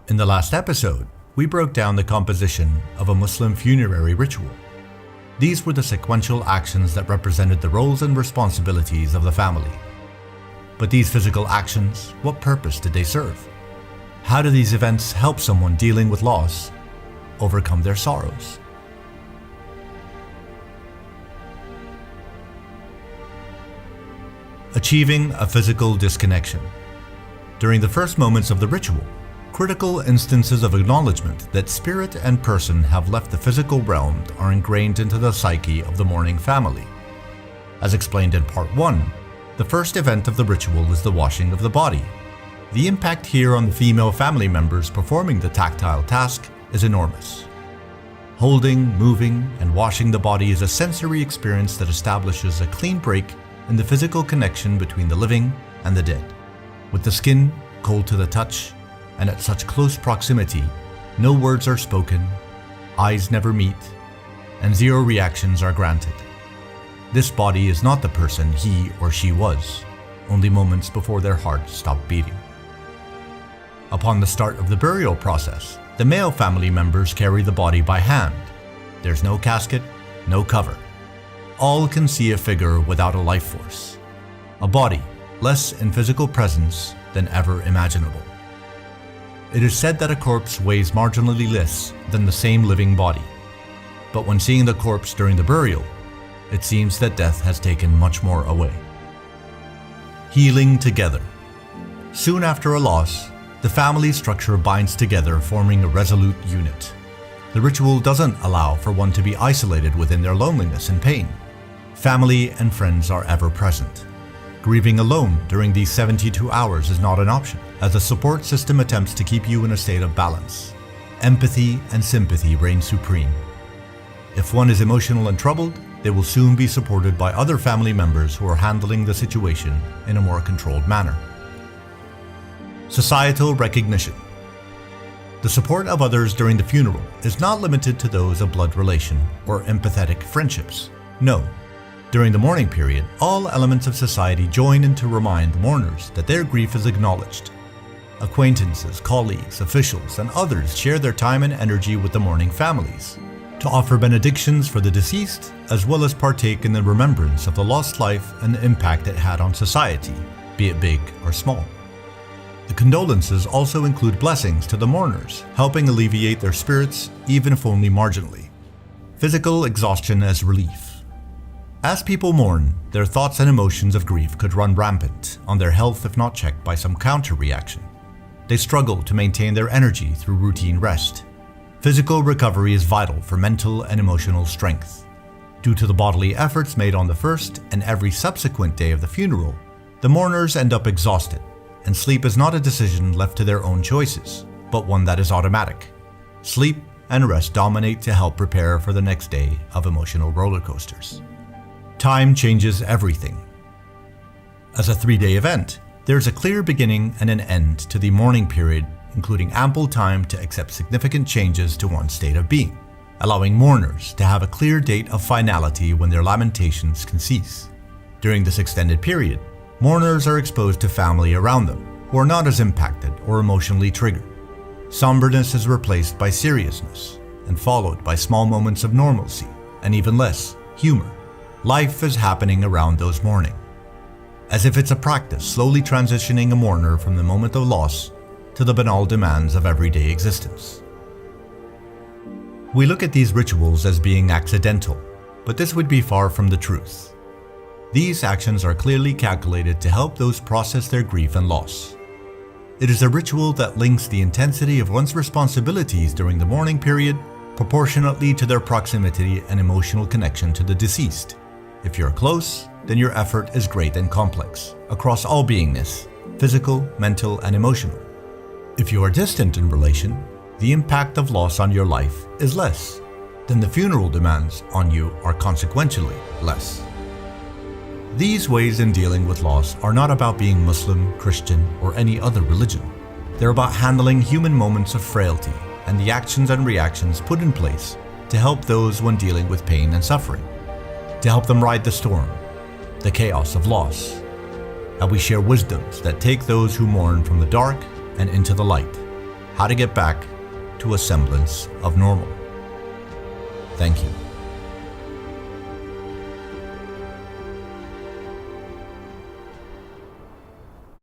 In the last episode, we broke down the composition of a Muslim funerary ritual. These were the sequential actions that represented the roles and responsibilities of the family. But these physical actions, what purpose did they serve? How do these events help someone dealing with loss overcome their sorrows? Achieving a physical disconnection. During the first moments of the ritual, critical instances of acknowledgement that spirit and person have left the physical realm are ingrained into the psyche of the mourning family. As explained in part 1, the first event of the ritual is the washing of the body. The impact here on the female family members performing the tactile task is enormous. Holding, moving, and washing the body is a sensory experience that establishes a clean break in the physical connection between the living and the dead. With the skin cold to the touch, and at such close proximity, no words are spoken, eyes never meet, and zero reactions are granted. This body is not the person he or she was, only moments before their heart stopped beating. Upon the start of the burial process, the male family members carry the body by hand. There's no casket, no cover. All can see a figure without a life force. A body less in physical presence than ever imaginable. It is said that a corpse weighs marginally less than the same living body. But when seeing the corpse during the burial, it seems that death has taken much more away. Healing together. Soon after a loss, the family structure binds together, forming a resolute unit. The ritual doesn't allow for one to be isolated within their loneliness and pain. Family and friends are ever present. Grieving alone during these 72 hours is not an option, as the support system attempts to keep you in a state of balance. Empathy and sympathy reign supreme. If one is emotional and troubled, they will soon be supported by other family members who are handling the situation in a more controlled manner. Societal recognition. The support of others during the funeral is not limited to those of blood relation or empathetic friendships. No. During the mourning period, all elements of society join in to remind the mourners that their grief is acknowledged. Acquaintances, colleagues, officials, and others share their time and energy with the mourning families to offer benedictions for the deceased, as well as partake in the remembrance of the lost life and the impact it had on society, be it big or small. The condolences also include blessings to the mourners, helping alleviate their spirits, even if only marginally. Physical exhaustion as relief. As people mourn, their thoughts and emotions of grief could run rampant on their health if not checked by some counter-reaction. They struggle to maintain their energy through routine rest. Physical recovery is vital for mental and emotional strength. Due to the bodily efforts made on the first and every subsequent day of the funeral, the mourners end up exhausted, and sleep is not a decision left to their own choices, but one that is automatic. Sleep and rest dominate to help prepare for the next day of emotional roller coasters. Time changes everything. As a 3-day event, there is a clear beginning and an end to the mourning period, including ample time to accept significant changes to one's state of being, allowing mourners to have a clear date of finality when their lamentations can cease. During this extended period, mourners are exposed to family around them, who are not as impacted or emotionally triggered. Somberness is replaced by seriousness, and followed by small moments of normalcy, and even less, humor. Life is happening around those mourning. As if it's a practice, slowly transitioning a mourner from the moment of loss to the banal demands of everyday existence. We look at these rituals as being accidental, but this would be far from the truth. These actions are clearly calculated to help those process their grief and loss. It is a ritual that links the intensity of one's responsibilities during the mourning period proportionately to their proximity and emotional connection to the deceased. If you're close, then your effort is great and complex, across all beingness, physical, mental, and emotional. If you are distant in relation, the impact of loss on your life is less, then the funeral demands on you are consequentially less. These ways in dealing with loss are not about being Muslim, Christian, or any other religion. They're about handling human moments of frailty and the actions and reactions put in place to help those when dealing with pain and suffering, to help them ride the storm, the chaos of loss. And we share wisdoms that take those who mourn from the dark and into the light, how to get back to a semblance of normal. Thank you.